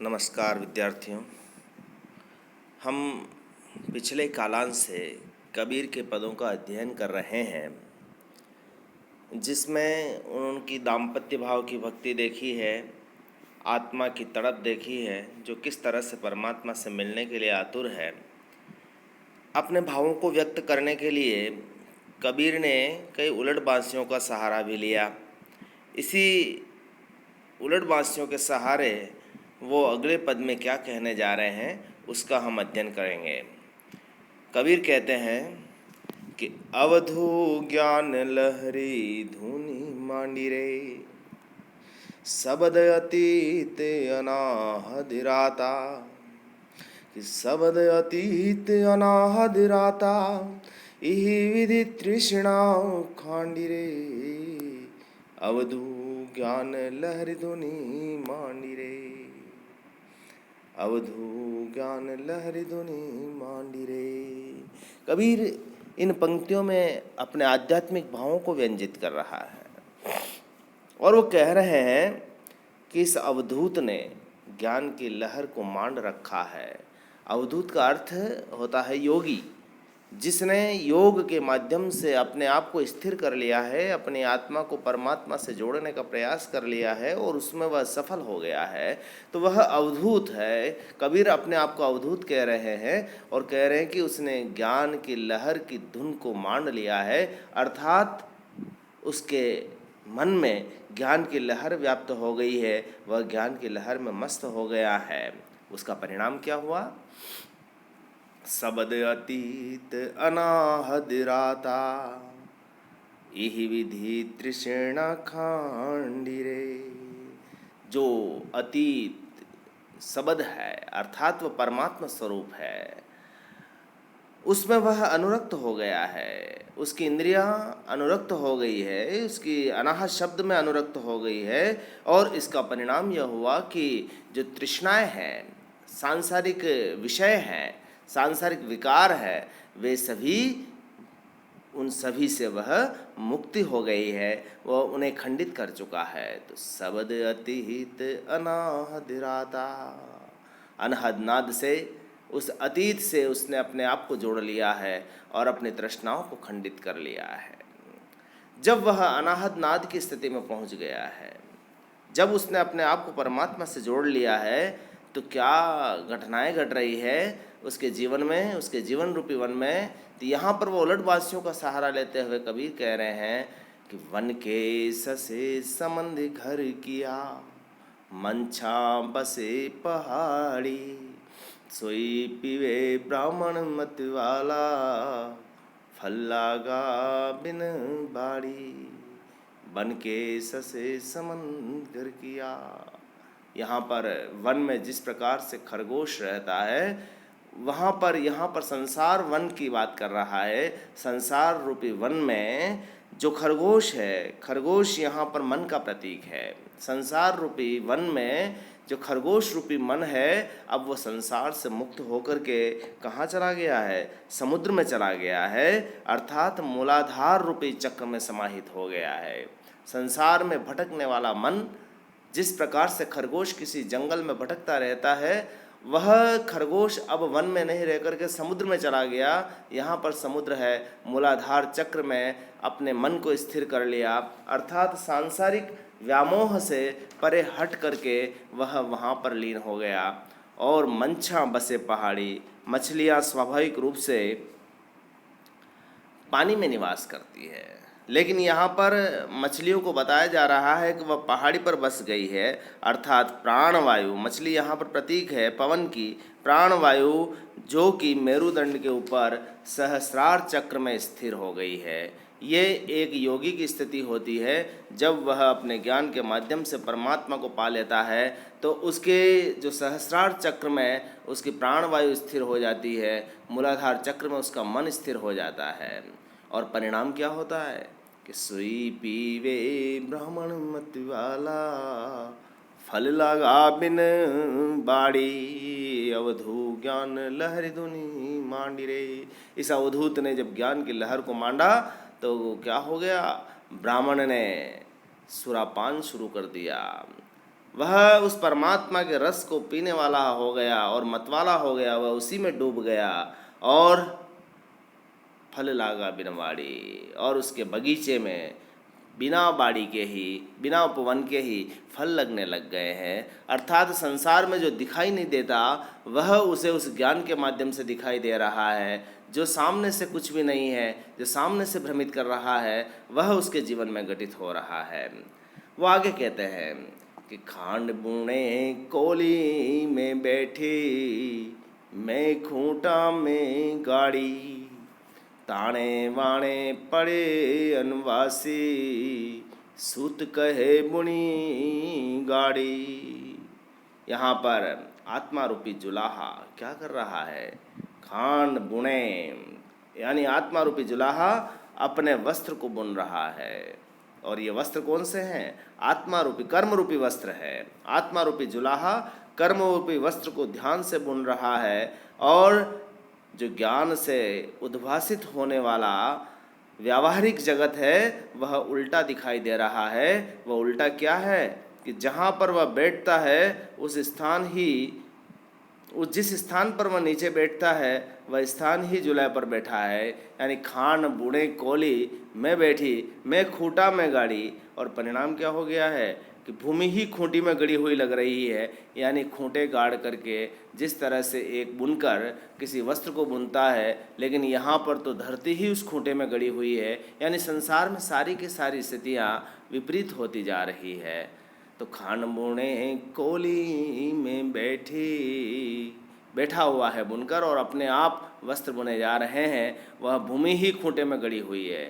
नमस्कार विद्यार्थियों। हम पिछले कालांश से कबीर के पदों का अध्ययन कर रहे हैं, जिसमें उनकी दाम्पत्य भाव की भक्ति देखी है, आत्मा की तड़प देखी है, जो किस तरह से परमात्मा से मिलने के लिए आतुर है। अपने भावों को व्यक्त करने के लिए कबीर ने कई उलट बांसियों का सहारा भी लिया। इसी उलट बांसियों के सहारे वो अगले पद में क्या कहने जा रहे हैं उसका हम अध्ययन करेंगे। कबीर कहते हैं कि अवधू ज्ञान लहरी धुनि मांडी रे, शब्द अतीत अनाहद राता, कि शब्द अतीत अनाहद राता, इहि विधि तृष्णा खांडी रे, अवधू ज्ञान लहरी धुनि मांडी रे, अवधू ज्ञान लहरी धुनि मांडी रे। कबीर इन पंक्तियों में अपने आध्यात्मिक भावों को व्यंजित कर रहा है और वो कह रहे हैं कि इस अवधूत ने ज्ञान की लहर को मांड रखा है। अवधूत का अर्थ होता है योगी, जिसने योग के माध्यम से अपने आप को स्थिर कर लिया है, अपनी आत्मा को परमात्मा से जोड़ने का प्रयास कर लिया है और उसमें वह सफल हो गया है, तो वह अवधूत है। कबीर अपने आप को अवधूत कह रहे हैं और कह रहे हैं कि उसने ज्ञान की लहर की धुन को मान लिया है, अर्थात उसके मन में ज्ञान की लहर व्याप्त हो गई है, वह ज्ञान की लहर में मस्त हो गया है। उसका परिणाम क्या हुआ? शब्द अतीत अनाहद राता, इहि विधि तृष्णा खांडी रे। जो अतीत शब्द है अर्थात वह परमात्मा स्वरूप है, उसमें वह अनुरक्त हो गया है, उसकी इंद्रियां अनुरक्त हो गई है, उसकी अनाहत शब्द में अनुरक्त हो गई है। और इसका परिणाम यह हुआ कि जो तृष्णाएं हैं, सांसारिक विषय हैं, सांसारिक विकार है, वे सभी उन सभी से वह मुक्ति हो गई है, वह उन्हें खंडित कर चुका है। तो शब्द अतीत अनाहद राता, अनहद नाद से, उस अतीत से उसने अपने आप को जोड़ लिया है और अपनी तृष्णाओं को खंडित कर लिया है। जब वह अनाहद नाद की स्थिति में पहुंच गया है, जब उसने अपने आप को परमात्मा से जोड़ लिया है, तो क्या घटनाएं घट रही है उसके जीवन में, उसके जीवन रूपी वन में। तो यहाँ पर वो उलटबासियों का सहारा लेते हुए कबीर कह रहे हैं कि वन के ससे संबंध घर किया, मंछा बसे पहाड़ी, सोई पीवे ब्राह्मण मत वाला, फल लागा बिन बाड़ी, वन के ससे समंद घर किया। यहाँ पर वन में जिस प्रकार से खरगोश रहता है, वहाँ पर यहाँ पर संसार वन की बात कर रहा है। संसार रूपी वन में जो खरगोश है, खरगोश यहाँ पर मन का प्रतीक है। संसार रूपी वन में जो खरगोश रूपी मन है, अब वो संसार से मुक्त होकर के कहाँ चला गया है? समुद्र में चला गया है, अर्थात मूलाधार रूपी चक्र में समाहित हो गया है। संसार में भटकने वाला मन, जिस प्रकार से खरगोश किसी जंगल में भटकता रहता है, वह खरगोश अब वन में नहीं रह करके समुद्र में चला गया। यहाँ पर समुद्र है, मूलाधार चक्र में अपने मन को स्थिर कर लिया, अर्थात सांसारिक व्यामोह से परे हट करके वह वहाँ पर लीन हो गया। और मंछा बसे पहाड़ी, मछलियाँ स्वाभाविक रूप से पानी में निवास करती है, लेकिन यहाँ पर मछलियों को बताया जा रहा है कि वह पहाड़ी पर बस गई है, अर्थात प्राणवायु। मछली यहाँ पर प्रतीक है पवन की, प्राणवायु जो कि मेरुदंड के ऊपर सहस्रार चक्र में स्थिर हो गई है। ये एक योगी की स्थिति होती है, जब वह अपने ज्ञान के माध्यम से परमात्मा को पा लेता है, तो उसके जो सहस्रार चक्र में उसकी प्राणवायु स्थिर हो जाती है, मूलाधार चक्र में उसका मन स्थिर हो जाता है। और परिणाम क्या होता है कि सोई पीवे ब्राह्मण मत वाला, फल लगा बिन बाड़ी, अवधू ज्ञान लहरी धुनि मांडी रे। इस अवधूत ने जब ज्ञान की लहर को मांडा तो क्या हो गया? ब्राह्मण ने सुरापान शुरू कर दिया, वह उस परमात्मा के रस को पीने वाला हो गया और मतवाला हो गया, वह उसी में डूब गया और फल लागा बिन बाड़ी, और उसके बगीचे में बिना बाड़ी के ही, बिना उपवन के ही फल लगने लग गए हैं। अर्थात संसार में जो दिखाई नहीं देता वह उसे उस ज्ञान के माध्यम से दिखाई दे रहा है। जो सामने से कुछ भी नहीं है, जो सामने से भ्रमित कर रहा है, वह उसके जीवन में घटित हो रहा है। वो आगे कहते हैं कि खांड बूणे कोली में बैठी, मैं खूंटा में गाड़ी, ताणे वाणे पड़े अनवासी, सूत कहे बुनी गाड़ी। यहाँ पर आत्मा रूपी जुलाहा क्या कर रहा है? खांड बुने, यानी आत्मा रूपी जुलाहा अपने वस्त्र को बुन रहा है। और ये वस्त्र कौन से हैं? आत्मा रूपी, कर्म रूपी वस्त्र है। आत्मा रूपी जुलाहा कर्म रूपी वस्त्र को ध्यान से बुन रहा है, और जो ज्ञान से उद्भासित होने वाला व्यावहारिक जगत है वह उल्टा दिखाई दे रहा है। वह उल्टा क्या है कि जहाँ पर वह बैठता है उस स्थान ही, जिस स्थान पर वह नीचे बैठता है वह स्थान ही जुलाई पर बैठा है। यानी खान बूढ़े कोली में बैठी, मैं खूंटा में गाड़ी, और परिणाम क्या हो गया है कि भूमि ही खूंटी में गड़ी हुई लग रही है। यानी खूंटे गाड़ करके जिस तरह से एक बुनकर किसी वस्त्र को बुनता है, लेकिन यहाँ पर तो धरती ही उस खूंटे में गड़ी हुई है। यानी संसार में सारी की सारी स्थितियाँ विपरीत होती जा रही है। तो खान बुने कोली में बैठा हुआ है बुनकर, और अपने आप वस्त्र बुने जा रहे हैं। वह भूमि ही खूंटे में गड़ी हुई है।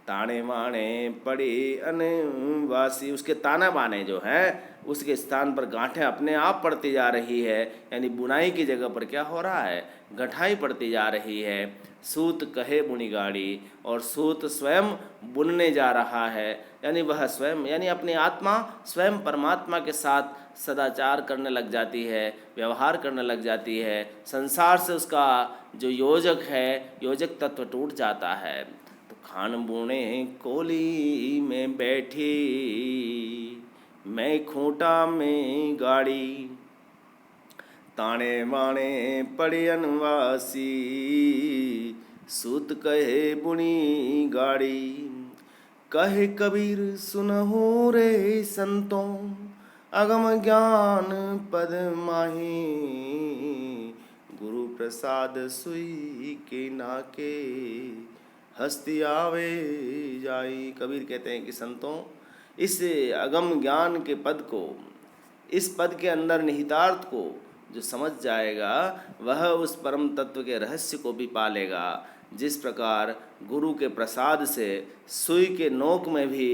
ताने वाणे पड़े अनवासी, उसके ताना बाने जो हैं उसके स्थान पर गांठें अपने आप पड़ती जा रही है। यानी बुनाई की जगह पर क्या हो रहा है? गठाई पड़ती जा रही है। सूत कहे बुनी गाड़ी, और सूत स्वयं बुनने जा रहा है। यानी वह स्वयं, यानी अपनी आत्मा स्वयं परमात्मा के साथ सदाचार करने लग जाती है, व्यवहार करने लग जाती है। संसार से उसका जो योजक है, योजक तत्व टूट जाता है। तो खान बुने कोली में बैठी, मैं खूंटा में गाड़ी, ताणे वाणे पड़े अनवासी, सूत कहे बुनी गाड़ी। कहे कबीर सुनहु रे संतों, अगम ज्ञान पद माही, गुरु प्रसाद सुई के नाके, हस्ती आवे जाई। कबीर कहते हैं कि संतों, इस अगम ज्ञान के पद को, इस पद के अंदर निहितार्थ को जो समझ जाएगा वह उस परम तत्व के रहस्य को भी पालेगा। जिस प्रकार गुरु के प्रसाद से सुई के नोक में भी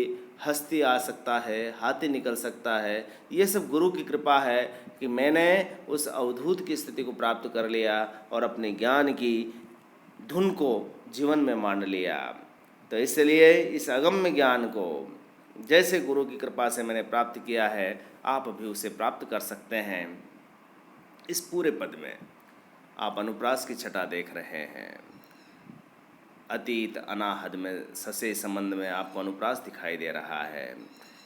हस्ती आ सकता है, हाथी निकल सकता है, ये सब गुरु की कृपा है कि मैंने उस अवधूत की स्थिति को प्राप्त कर लिया और अपने ज्ञान की धुन को जीवन में मान लिया। तो इसलिए इस अगम्य ज्ञान को जैसे गुरु की कृपा से मैंने प्राप्त किया है, आप भी उसे प्राप्त कर सकते हैं। इस पूरे पद में आप अनुप्रास की छटा देख रहे हैं। अतीत अनाहद में ससे संबंध में आपको अनुप्रास दिखाई दे रहा है।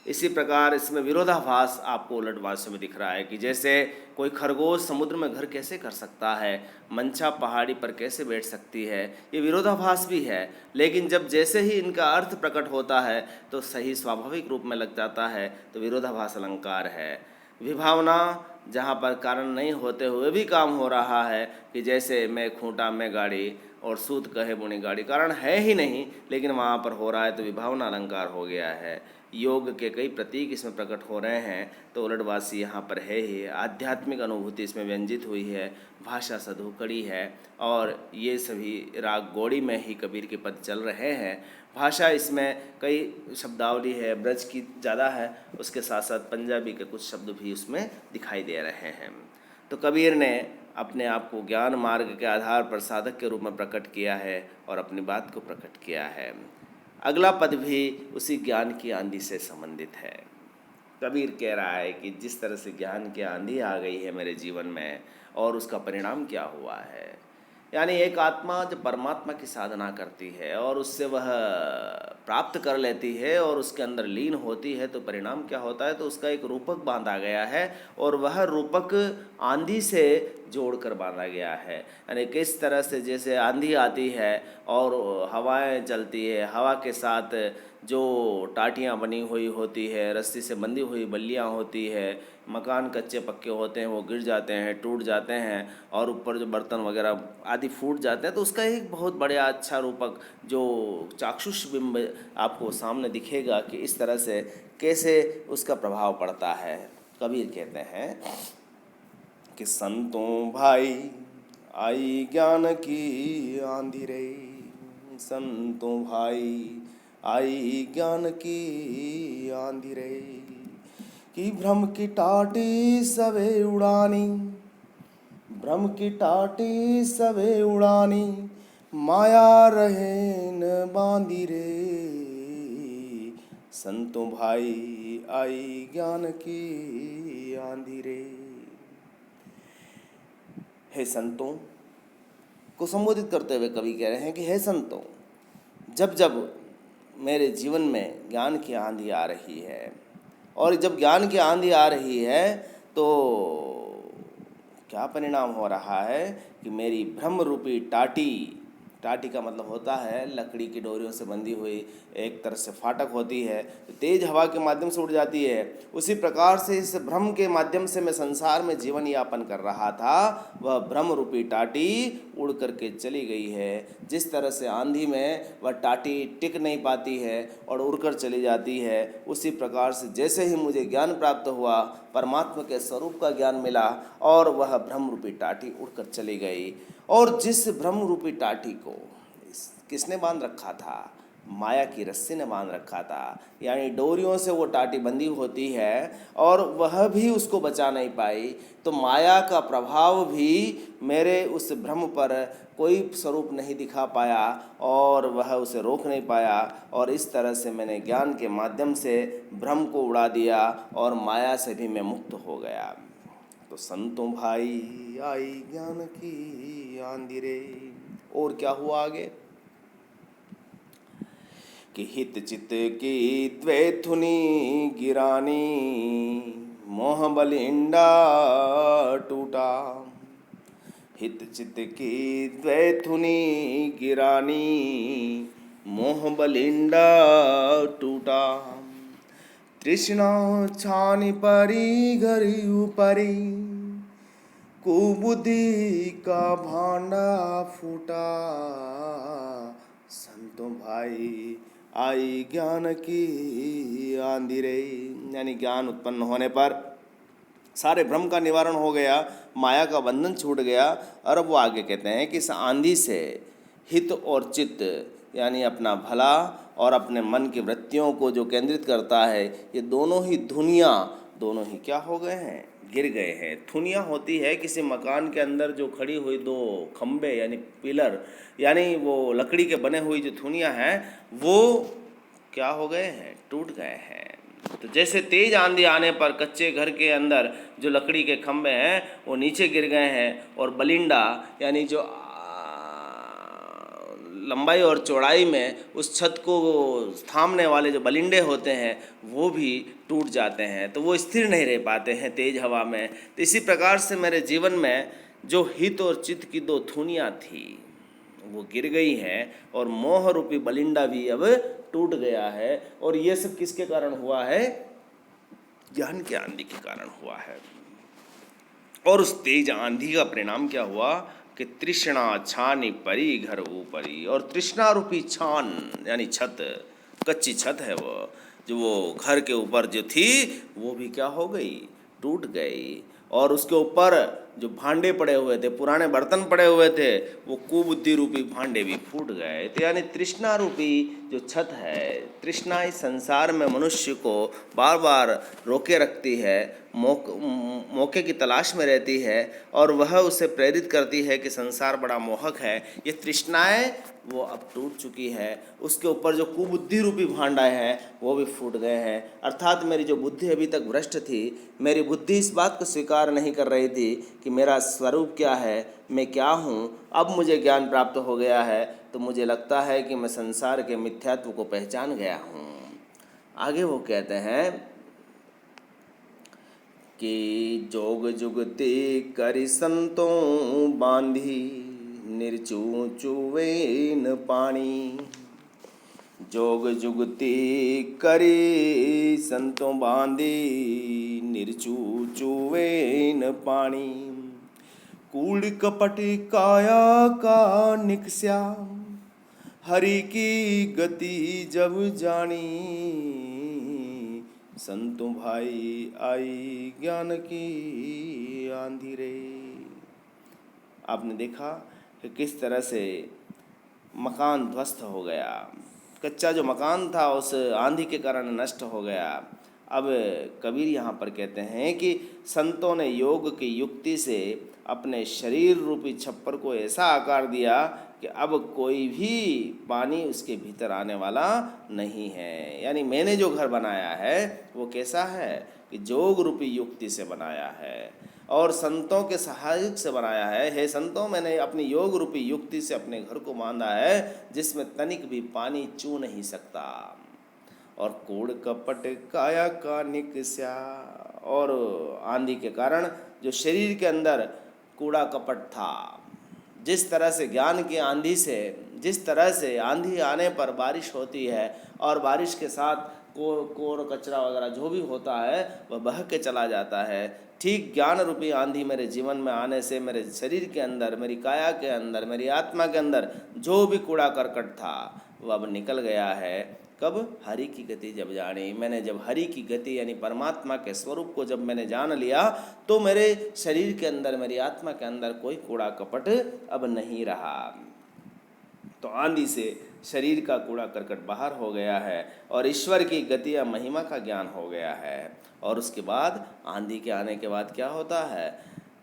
इसी प्रकार इसमें विरोधाभास आपको उलटवासों में दिख रहा है कि जैसे कोई खरगोश समुद्र में घर कैसे कर सकता है, मंचा पहाड़ी पर कैसे बैठ सकती है, ये विरोधाभास भी है। लेकिन जब जैसे ही इनका अर्थ प्रकट होता है तो सही स्वाभाविक रूप में लग जाता है, तो विरोधाभास अलंकार है। विभावना जहाँ पर कारण नहीं होते हुए भी काम हो रहा है कि जैसे मैं खूंटा में गाड़ी और सूत कहे बुनी गाड़ी, कारण है ही नहीं लेकिन वहाँ पर हो रहा है, तो विभावना अलंकार हो गया है। योग के कई प्रतीक इसमें प्रकट हो रहे हैं, तो उलटवासी यहाँ पर है ही। आध्यात्मिक अनुभूति इसमें व्यंजित हुई है, भाषा सधुकड़ी है, और ये सभी राग गौड़ी में ही कबीर के पद चल रहे हैं। भाषा इसमें कई शब्दावली है, ब्रज की ज़्यादा है, उसके साथ साथ पंजाबी के कुछ शब्द भी उसमें दिखाई दे रहे हैं। तो कबीर ने अपने आप को ज्ञान मार्ग के आधार पर साधक के रूप में प्रकट किया है और अपनी बात को प्रकट किया है। अगला पद भी उसी ज्ञान की आंधी से संबंधित है। कबीर कह रहा है कि जिस तरह से ज्ञान की आंधी आ गई है मेरे जीवन में, और उसका परिणाम क्या हुआ है। यानी एक आत्मा जब परमात्मा की साधना करती है और उससे वह प्राप्त कर लेती है और उसके अंदर लीन होती है, तो परिणाम क्या होता है, तो उसका एक रूपक बांधा गया है और वह रूपक आंधी से जोड़कर बांधा गया है। यानी किस तरह से जैसे आंधी आती है और हवाएं चलती है, हवा के साथ जो टाटियाँ बनी हुई होती है, रस्सी से बंधी हुई बल्लियाँ होती है, मकान कच्चे पक्के होते हैं, वो गिर जाते हैं, टूट जाते हैं और ऊपर जो बर्तन वगैरह आदि फूट जाते हैं, तो उसका एक बहुत बढ़िया अच्छा रूपक जो चाक्षुष बिंब आपको सामने दिखेगा कि इस तरह से कैसे उसका प्रभाव पड़ता है। कबीर कहते हैं कि संतों भाई आई ज्ञान की आंधी रे, संतों भाई आई ज्ञान की आंधी रे, कि भ्रम की टाटी सवे उड़ानी, भ्रम की टाटी सवे उड़ानी, माया रहे न बांधी रे, संतों भाई आई ज्ञान की आंधी रे। हे संतों को संबोधित करते हुए कवि कह रहे हैं कि हे संतों, जब जब मेरे जीवन में ज्ञान की आंधी आ रही है, और जब ज्ञान की आंधी आ रही है तो क्या परिणाम हो रहा है कि मेरी भ्रम रूपी टाटी, टाटी का मतलब होता है लकड़ी की डोरियों से बंधी हुई एक तरह से फाटक होती है, तो तेज हवा के माध्यम से उड़ जाती है। उसी प्रकार से इस भ्रम के माध्यम से मैं संसार में जीवन यापन कर रहा था, वह भ्रम रूपी टाटी उड़ करके चली गई है। जिस तरह से आंधी में वह टाटी टिक नहीं पाती है और उड़कर चली जाती है, उसी प्रकार से जैसे ही मुझे ज्ञान प्राप्त हुआ, परमात्मा के स्वरूप का ज्ञान मिला और वह भ्रम रूपी टाटी उड़कर चली गई। और जिस भ्रम रूपी टाटी को किसने बांध रखा था, माया की रस्सी ने बांध रखा था, यानी डोरियों से वो टाटी बंधी होती है और वह भी उसको बचा नहीं पाई, तो माया का प्रभाव भी मेरे उस भ्रम पर कोई स्वरूप नहीं दिखा पाया और वह उसे रोक नहीं पाया, और इस तरह से मैंने ज्ञान के माध्यम से भ्रम को उड़ा दिया और माया से भी मैं मुक्त हो गया। तो संतों भाई आई ज्ञान की आंधी रे। और क्या हुआ आगे कि हित चित की द्वैथुनी गिरानी, मोह बलिंडा टूटा, हित चित की द्वैथुनी गिरानी, मोह बलिंडा टूटा, तृष्णा छानी परी घरी ऊपरी, कुबुद्धि का भांडा फूटा, संतों भाई आई ज्ञान की आंधी रे। यानी ज्ञान उत्पन्न होने पर सारे भ्रम का निवारण हो गया, माया का बंधन छूट गया। और अब वो आगे कहते हैं कि इस आंधी से हित और चित्त, यानी अपना भला और अपने मन की वृत्तियों को जो केंद्रित करता है, ये दोनों ही धुनियाँ, दोनों ही क्या हो गए हैं, गिर गए हैं। धुनियाँ होती है किसी मकान के अंदर जो खड़ी हुई दो खंबे यानी पिलर, यानी वो लकड़ी के बने हुई जो धुनियाँ हैं, वो क्या हो गए हैं, टूट गए हैं। तो जैसे तेज आंधी आने पर कच्चे घर के अंदर जो लकड़ी के खंभे हैं वो नीचे गिर गए हैं, और बलिंडा यानी जो लंबाई और चौड़ाई में उस छत को थामने वाले जो बलिंडे होते हैं वो भी टूट जाते हैं, तो वो स्थिर नहीं रह पाते हैं तेज हवा में। तो इसी प्रकार से मेरे जीवन में जो हित और चित्त की दो धुनियाँ थी वो गिर गई हैं, और मोह रूपी बलिंडा भी अब टूट गया है। और ये सब किसके कारण हुआ है, ज्ञान की आंधी के कारण हुआ है। और उस तेज आंधी का परिणाम क्या हुआ कि तृष्णा छानी परी घर ऊपरी, और तृष्णा रूपी छान यानी छत, कच्ची छत है वो, जो वो घर के ऊपर जो थी वो भी क्या हो गई, टूट गई। और उसके ऊपर जो भांडे पड़े हुए थे, पुराने बर्तन पड़े हुए थे, वो कुबुद्धि रूपी भांडे भी फूट गए। तो यानी तृष्णा रूपी जो छत है, तृष्णा इस संसार में मनुष्य को बार बार रोके रखती है, मौके की तलाश में रहती है, और वह उसे प्रेरित करती है कि संसार बड़ा मोहक है। ये तृष्णाएँ वो अब टूट चुकी है, उसके ऊपर जो कुबुद्धि रूपी भांडा है वो भी फूट गए हैं। अर्थात मेरी जो बुद्धि अभी तक भ्रष्ट थी, मेरी बुद्धि इस बात को स्वीकार नहीं कर रही थी कि कि मेरा स्वरूप क्या है, मैं क्या हूँ, अब मुझे ज्ञान प्राप्त हो गया है, तो मुझे लगता है कि मैं संसार के मिथ्यात्व को पहचान गया हूँ। आगे वो कहते हैं कि जोग जुगति करि संतों बांधी, निर्चू चुवेन पानी। जोग जुगति करी संतों बांधी, निर्चू चुवेन पानी। कूड़ कपट काया का निकस्या, हरि की गति जब जानी। संतों भाई आई ज्ञान की आंधी रे। आपने देखा कि किस तरह से मकान ध्वस्त हो गया, कच्चा जो मकान था उस आंधी के कारण नष्ट हो गया। अब कबीर यहाँ पर कहते हैं कि संतों ने योग की युक्ति से अपने शरीर रूपी छप्पर को ऐसा आकार दिया कि अब कोई भी पानी उसके भीतर आने वाला नहीं है। यानी मैंने जो घर बनाया है वो कैसा है कि जोग रूपी युक्ति से बनाया है और संतों के सहायक से बनाया है। हे संतों, मैंने अपनी योग रूपी युक्ति से अपने घर को बांधा है जिसमें तनिक भी पानी चू नहीं सकता। और कूड़ कपट काया का निकस्या, और आंधी के कारण जो शरीर के अंदर कूड़ा कपट था, जिस तरह से ज्ञान की आंधी से, जिस तरह से आंधी आने पर बारिश होती है और बारिश के साथ कोर कचरा वगैरह जो भी होता है वह बह के चला जाता है, ठीक ज्ञान रूपी आंधी मेरे जीवन में आने से मेरे शरीर के अंदर, मेरी काया के अंदर, मेरी आत्मा के अंदर जो भी कूड़ा करकट था वह अब निकल गया है। कब? हरि की गति जब जानी। मैंने जब हरि की गति यानी परमात्मा के स्वरूप को जब मैंने जान लिया तो मेरे शरीर के अंदर, मेरी आत्मा के अंदर कोई कूड़ा कपट अब नहीं रहा। तो आंधी से शरीर का कूड़ा करकट बाहर हो गया है और ईश्वर की गति या महिमा का ज्ञान हो गया है। और उसके बाद आंधी के आने के बाद क्या होता है?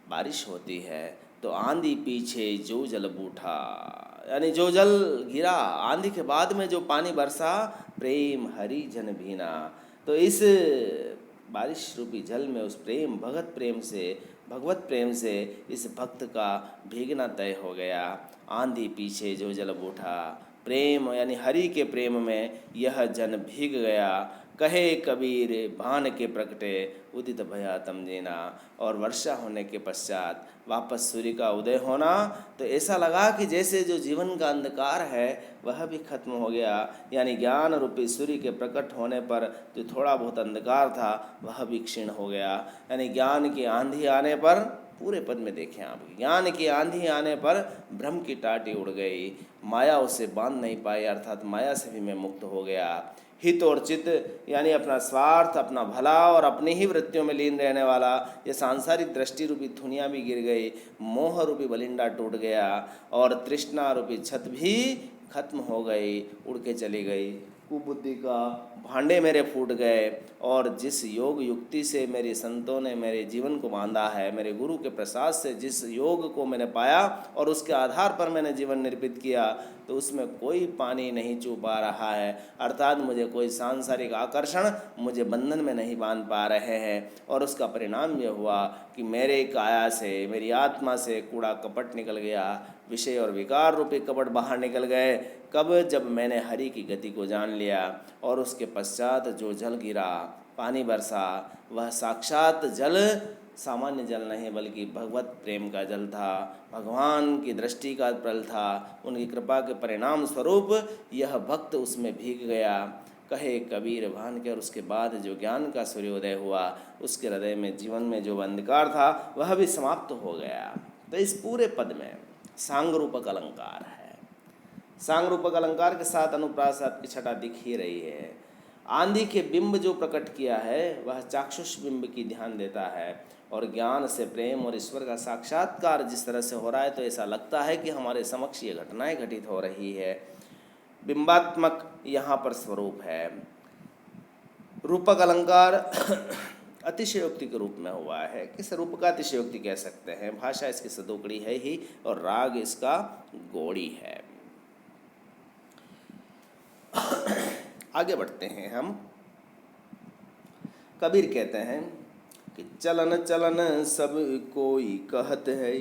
बारिश होती है। तो आंधी पीछे जो जल बूठा, यानी जो जल गिरा आंधी के बाद में, जो पानी बरसा, प्रेम हरि जन भीना। तो इस बारिश रूपी जल में उस प्रेम, भगत प्रेम से, भगवत प्रेम से इस भक्त का भीगना तय हो गया। आंधी पीछे जो जल बूठा, प्रेम यानी हरि के प्रेम में यह जन भीग गया। कहे कबीर भान के प्रकटे, उदित भया तम जीना। और वर्षा होने के पश्चात वापस सूर्य का उदय होना, तो ऐसा लगा कि जैसे जो जीवन का अंधकार है वह भी खत्म हो गया। यानी ज्ञान रूपी सूर्य के प्रकट होने पर जो थोड़ा बहुत अंधकार था वह भी क्षीण हो गया। यानी ज्ञान की आंधी आने पर, पूरे पद में देखें आप, ज्ञान की आंधी आने पर भ्रम की टाटी उड़ गई, माया उसे बांध नहीं पाई, अर्थात माया से भी मैं मुक्त हो गया। हित और चित्त यानी अपना स्वार्थ, अपना भला और अपनी ही वृत्तियों में लीन रहने वाला ये सांसारिक दृष्टि रूपी धुनिया भी गिर गई, मोह रूपी बलिंडा टूट गया और तृष्णा रूपी छत भी खत्म हो गई, उड़ के चली गई। कुबुद्धि का भांडे मेरे फूट गए और जिस योग युक्ति से मेरे संतों ने मेरे जीवन को बांधा है, मेरे गुरु के प्रसाद से जिस योग को मैंने पाया और उसके आधार पर मैंने जीवन निर्मित किया, तो उसमें कोई पानी नहीं चू पा रहा है। अर्थात मुझे कोई सांसारिक आकर्षण मुझे बंधन में नहीं बांध पा रहे हैं। और उसका परिणाम यह हुआ कि मेरे काया से, मेरी आत्मा से कूड़ा कपट निकल गया, विषय और विकार रूपी कपट बाहर निकल गए। कब? जब मैंने हरि की गति को जान लिया। और उसके पश्चात जो जल गिरा, पानी बरसा, वह साक्षात जल सामान्य जल नहीं बल्कि भगवत प्रेम का जल था, भगवान की दृष्टि का फल था। उनकी कृपा के परिणाम स्वरूप यह भक्त उसमें भीग गया। कहे कबीर भान के। और उसके बाद जो ज्ञान का सूर्योदय हुआ, उसके हृदय में, जीवन में जो अंधकार था वह भी समाप्त हो गया। तो इस पूरे पद में सांग रूपक अलंकार है। सांग रूपक अलंकार के साथ अनुप्रास आपकी छटा दिख ही रही है। आंधी के बिंब जो प्रकट किया है वह चाक्षुष बिंब की ध्यान देता है और ज्ञान से प्रेम और ईश्वर का साक्षात्कार जिस तरह से हो रहा है, तो ऐसा लगता है कि हमारे समक्ष ये घटनाएं घटित हो रही है। बिंबात्मक यहाँ पर स्वरूप है। रूपक अलंकार अतिशयोक्ति के रूप में हुआ है। किस रूप का अतिशयोक्ति कह सकते हैं? भाषा इसकी सदोकड़ी है ही और राग इसका गौड़ी है। आगे बढ़ते हैं हम। कबीर कहते हैं कि चलन चलन सब कोई कहत है,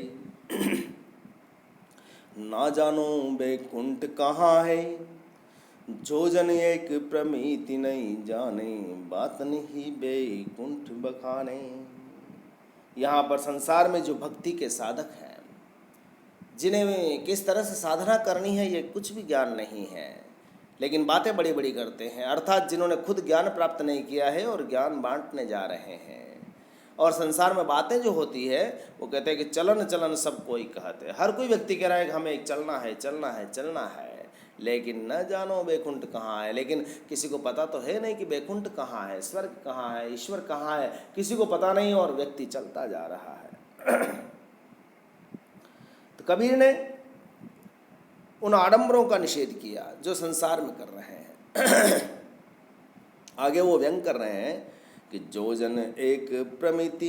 ना जानो बैकुंठ कहाँ है। जो जन एक प्रमिति नहीं जाने, बात नहीं बैकुंठ बखाने। यहाँ पर संसार में जो भक्ति के साधक हैं, जिन्हें किस तरह से साधना करनी है ये कुछ भी ज्ञान नहीं है, लेकिन बातें बड़ी बड़ी करते हैं, अर्थात जिन्होंने खुद ज्ञान प्राप्त नहीं किया है और ज्ञान बांटने जा रहे हैं। और संसार में बातें जो होती है वो कहते हैं कि चलन चलन सब कोई कहते हैं। हर कोई व्यक्ति कह रहा है कि हमें चलना है चलना है चलना है, लेकिन न जानो बैकुंठ कहाँ है। लेकिन किसी को पता तो है नहीं कि बैकुंठ कहाँ है, स्वर्ग कहाँ है, ईश्वर कहाँ है, किसी को पता नहीं और व्यक्ति चलता जा रहा है। तो कबीर ने उन आडंबरों का निषेध किया जो संसार में कर रहे हैं। आगे वो व्यंग कर रहे हैं कि जो जन एक प्रमिति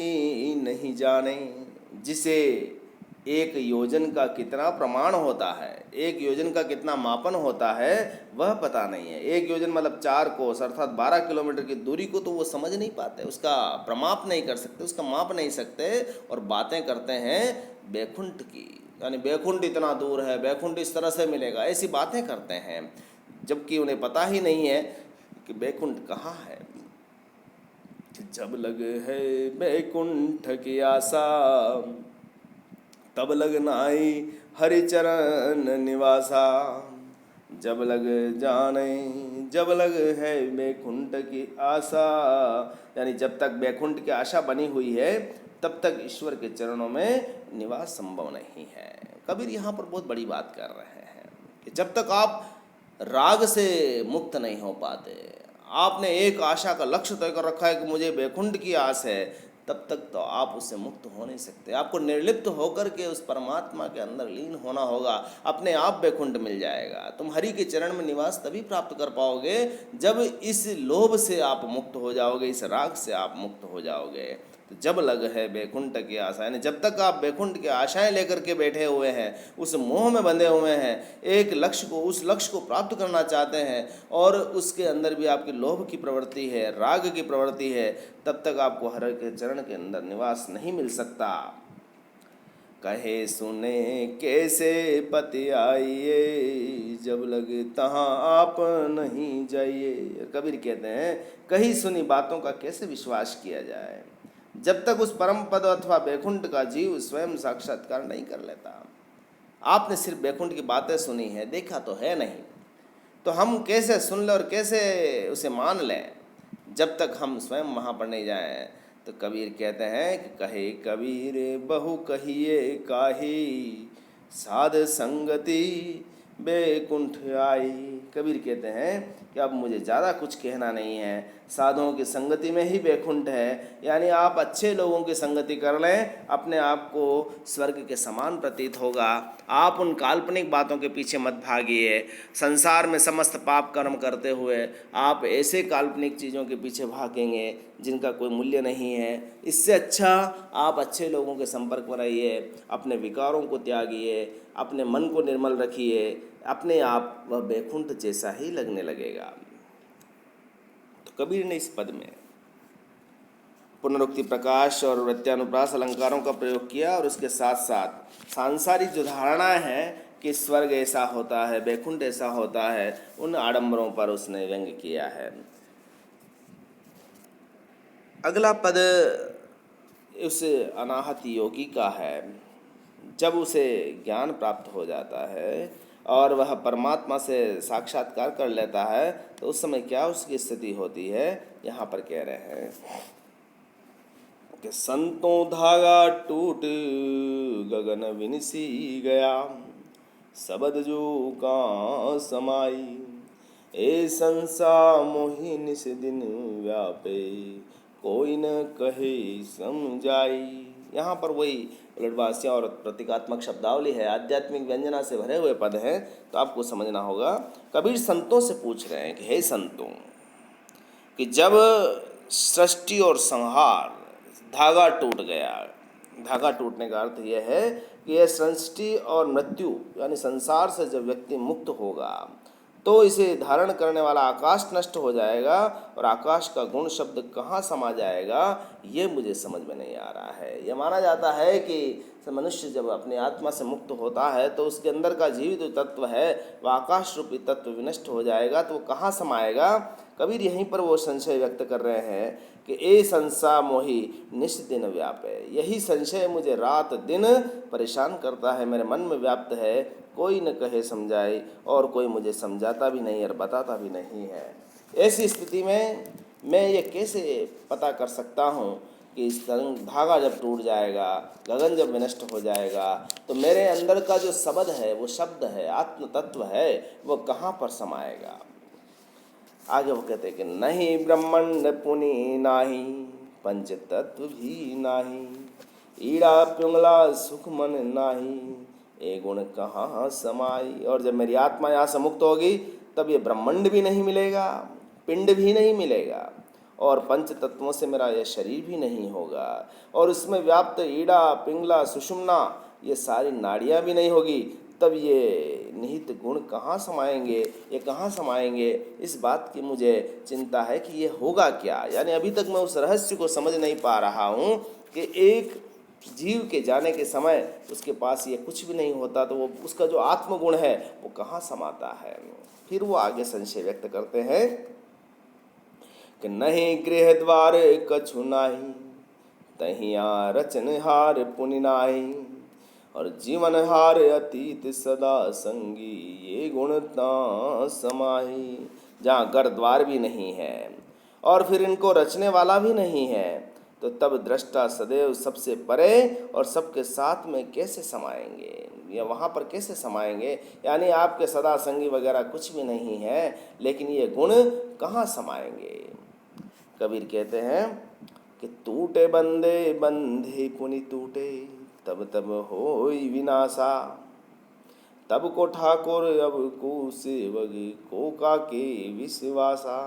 नहीं जाने, जिसे एक योजन का कितना प्रमाण होता है, एक योजन का कितना मापन होता है वह पता नहीं है। एक योजन मतलब 4 कोस अर्थात 12 किलोमीटर की दूरी को तो वो समझ नहीं पाते, उसका प्रमाप नहीं कर सकते, उसका माप नहीं सकते, और बातें करते हैं बैकुंठ की, यानी बैकुंठ इतना दूर है, बैकुंठ इस तरह से मिलेगा, ऐसी बातें करते हैं, जबकि उन्हें पता ही नहीं है कि बैकुंठ कहाँ है। जब लग है बैकुंठ की आशा, तब लग नाई हरिचरण निवासा। जब लग जाने जब लग है बैकुंठ की आशा, यानी जब तक बैकुंठ की आशा बनी हुई है तब तक ईश्वर के चरणों में निवास संभव नहीं है। कबीर यहाँ पर बहुत बड़ी बात कर रहे हैं कि जब तक आप राग से मुक्त नहीं हो पाते, आपने एक आशा का लक्ष्य तय कर रखा है कि मुझे बैकुंठ की आस है, तब तक तो आप उससे मुक्त हो नहीं सकते। आपको निर्लिप्त होकर के उस परमात्मा के अंदर लीन होना होगा, अपने आप बैकुंठ मिल जाएगा। तुम हरि के चरण में निवास तभी प्राप्त कर पाओगे जब इस लोभ से आप मुक्त हो जाओगे, इस राग से आप मुक्त हो जाओगे। तो जब लग है बैकुंठ की आशा, यानी जब तक आप बैकुंठ की आशाएं लेकर के बैठे हुए हैं, उस मोह में बंधे हुए हैं, एक लक्ष्य को, उस लक्ष्य को प्राप्त करना चाहते हैं और उसके अंदर भी आपकी लोभ की प्रवृत्ति है, राग की प्रवृत्ति है, तब तक आपको हरि के चरण के अंदर निवास नहीं मिल सकता। कहे सुने कैसे पति आइए, जब लगे तहाँ आप नहीं जाइए। कबीर कहते हैं कही सुनी बातों का कैसे विश्वास किया जाए जब तक उस परम पद अथवा बैकुंठ का जीव स्वयं साक्षात्कार नहीं कर लेता। आपने सिर्फ बैकुंठ की बातें सुनी है, देखा तो है नहीं, तो हम कैसे सुन लें और कैसे उसे मान लें जब तक हम स्वयं वहाँ पर नहीं जाएं। तो कबीर कहते हैं कि कहे कबीर बहु कहिए काही, साध संगति बैकुंठ आई। कबीर कहते हैं कि अब मुझे ज़्यादा कुछ कहना नहीं है, साधुओं की संगति में ही बैकुंठ है। यानी आप अच्छे लोगों की संगति कर लें, अपने आप को स्वर्ग के समान प्रतीत होगा। आप उन काल्पनिक बातों के पीछे मत भागिए। संसार में समस्त पाप कर्म करते हुए आप ऐसे काल्पनिक चीज़ों के पीछे भागेंगे जिनका कोई मूल्य नहीं है। इससे अच्छा आप अच्छे लोगों के संपर्क में रहिए, अपने विकारों को त्यागिए, अपने मन को निर्मल रखिए, अपने आप वह बैकुंठ जैसा ही लगने लगेगा। तो कबीर ने इस पद में पुनरुक्ति प्रकाश और वृत्यानुप्रास अलंकारों का प्रयोग किया और उसके साथ साथ सांसारिक जो धारणाएं हैं कि स्वर्ग ऐसा होता है, बैकुंठ ऐसा होता है, उन आडंबरों पर उसने व्यंग किया है। अगला पद उस अनाहत योगी का है। जब उसे ज्ञान प्राप्त हो जाता है और वह परमात्मा से साक्षात्कार कर लेता है तो उस समय क्या उसकी स्थिति होती है, यहाँ पर कह रहे हैं कि संतों धागा टूट गगन विनसी गया, शबद जो का समाई, ए संसार मोहि निस दिन व्यापे, कोई न कहे समझाई। यहाँ पर वही उलटवासियाँ और प्रतीकात्मक शब्दावली है, आध्यात्मिक व्यंजना से भरे हुए पद हैं, तो आपको समझना होगा। कबीर संतों से पूछ रहे हैं कि हे संतों, कि जब सृष्टि और संहार धागा टूट गया, धागा टूटने का अर्थ यह है कि यह सृष्टि और मृत्यु यानी संसार से जब व्यक्ति मुक्त होगा तो इसे धारण करने वाला आकाश नष्ट हो जाएगा और आकाश का गुण शब्द कहाँ समा जाएगा, ये मुझे समझ में नहीं आ रहा है। यह माना जाता है कि मनुष्य जब अपनी आत्मा से मुक्त होता है तो उसके अंदर का जीवित जो तत्व है वह आकाश रूपी तत्व विनष्ट हो जाएगा, तो वो कहाँ समाएगा। कबीर यहीं पर वो संशय व्यक्त कर रहे हैं कि ए संसा मोही निश दिन व्यापे, यही संशय मुझे रात दिन परेशान करता है, मेरे मन में व्याप्त है, कोई न कहे समझाए और कोई मुझे समझाता भी नहीं और बताता भी नहीं है। ऐसी स्थिति में मैं ये कैसे पता कर सकता हूँ कि इस धागा जब टूट जाएगा, गगन जब विनष्ट हो जाएगा, तो मेरे अंदर का जो शब्द है, वो शब्द है, आत्म तत्व है, वो कहाँ पर समाएगा। आगे वो कहते हैं कि नहीं ब्रह्मांड पुनि नाही, पंच तत्व भी नाही, ईड़ा पिंगला सुख मन नाही, ए गुण कहाँ समाई। और जब मेरी आत्मा यहाँ से मुक्त होगी तब ये ब्रह्मांड भी नहीं मिलेगा, पिंड भी नहीं मिलेगा और पंच तत्वों से मेरा यह शरीर भी नहीं होगा, और उसमें व्याप्त ईड़ा पिंगला सुषुम्ना ये सारी नाड़ियाँ भी नहीं होगी। तब ये निहित गुण कहाँ समाएंगे, ये कहाँ समाएंगे, इस बात की मुझे चिंता है कि ये होगा क्या। यानी अभी तक मैं उस रहस्य को समझ नहीं पा रहा हूँ कि एक जीव के जाने के समय उसके पास ये कुछ भी नहीं होता, तो वो उसका जो आत्मगुण है वो कहाँ समाता है। फिर वो आगे संशय व्यक्त करते हैं कि नहीं गृह द्वार कछु नाही, तहिया रचनहार पुनि नाही, और जीवन हार अतीत सदा संगी, ये गुणता समाही। जहाँ घर द्वार भी नहीं है और फिर इनको रचने वाला भी नहीं है, तो तब दृष्टा सदैव सबसे परे और सबके साथ में कैसे समाएंगे, या वहाँ पर कैसे समाएंगे। यानी आपके सदा संगी वगैरह कुछ भी नहीं है, लेकिन ये गुण कहाँ समाएंगे। कबीर कहते हैं कि टूटे बंदे बंधे पुनि टूटे, तब तब होई विनाशा, तब को ठाकुर अब को सेवक को का के विश्वासा।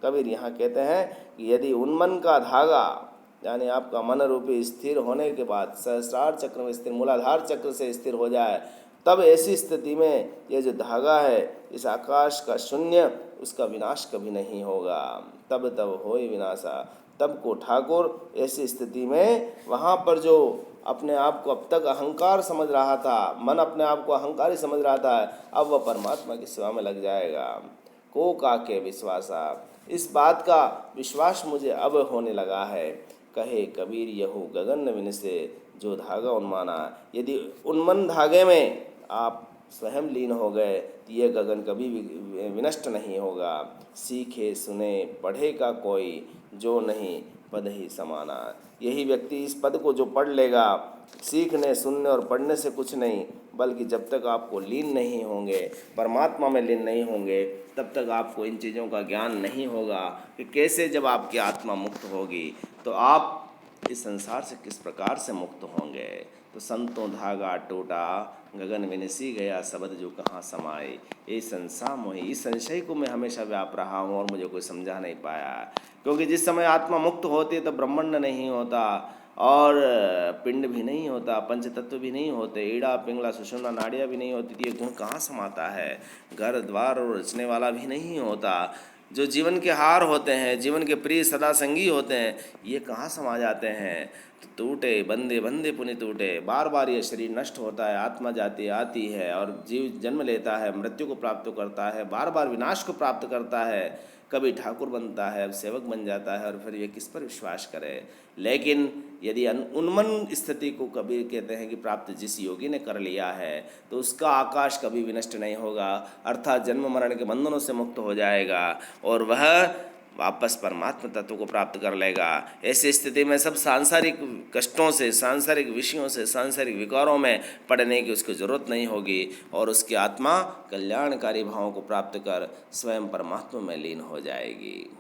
कबीर यहाँ कहते हैं कि यदि उन्मन का धागा, यानी आपका मन रूपी स्थिर होने के बाद सहस्रार चक्र में स्थिर, मूलाधार चक्र से स्थिर हो जाए, तब ऐसी स्थिति में ये जो धागा है इस आकाश का शून्य, उसका विनाश कभी नहीं होगा। तब तब होई विनाशा, तब को ठाकुर ऐसी स्थिति में वहाँ पर जो अपने आप को अब तक अहंकार समझ रहा था, मन अपने आप को अहंकारी समझ रहा था, अब वह परमात्मा की सेवा में लग जाएगा। को का के विश्वासा, इस बात का विश्वास मुझे अब होने लगा है। कहे कबीर यहू गगन विनसे, जो धागा उन्माना, यदि उन्मन धागे में आप स्वयं लीन हो गए तो ये गगन कभी भी विनष्ट नहीं होगा। सीखे सुने पढ़े का कोई, जो नहीं पद ही समाना। यही व्यक्ति इस पद को जो पढ़ लेगा, सीखने सुनने और पढ़ने से कुछ नहीं, बल्कि जब तक आपको लीन नहीं होंगे, परमात्मा में लीन नहीं होंगे, तब तक आपको इन चीज़ों का ज्ञान नहीं होगा कि कैसे जब आपकी आत्मा मुक्त होगी तो आप इस संसार से किस प्रकार से मुक्त होंगे। तो संतों धागा टूटा, गगन विनसी गया, शब्द जो कहाँ समाए, ये संसा मोहि। इस संशय को मैं हमेशा व्याप रहा हूँ और मुझे कोई समझा नहीं पाया, क्योंकि जिस समय आत्मा मुक्त होती है तो ब्रह्मांड नहीं होता और पिंड भी नहीं होता, पंच तत्व भी नहीं होते, ईड़ा पिंगला सुषुम्ना नाड़ियाँ भी नहीं होती, तो ये गुण कहाँ समाता है। घर द्वार और रचने वाला भी नहीं होता, जो जीवन के हार होते हैं, जीवन के प्रिय सदा संगी होते हैं, ये कहाँ समा जाते हैं। तो टूटे बंदे बंदे पुनि टूटे, बार बार ये शरीर नष्ट होता है, आत्मा जाती आती है और जीव जन्म लेता है, मृत्यु को प्राप्त करता है, बार बार विनाश को प्राप्त करता है, कभी ठाकुर बनता है, अब सेवक बन जाता है, और फिर ये किस पर विश्वास करे। लेकिन यदि उन्मन स्थिति को कबीर कहते हैं कि प्राप्त जिस योगी ने कर लिया है, तो उसका आकाश कभी विनष्ट नहीं होगा, अर्थात जन्म मरण के बंधनों से मुक्त हो जाएगा और वह वापस परमात्मा तत्व को प्राप्त कर लेगा। ऐसी स्थिति में सब सांसारिक कष्टों से, सांसारिक विषयों से, सांसारिक विकारों में पड़ने की उसको जरूरत नहीं होगी और उसकी आत्मा कल्याणकारी भावों को प्राप्त कर स्वयं परमात्मा में लीन हो जाएगी।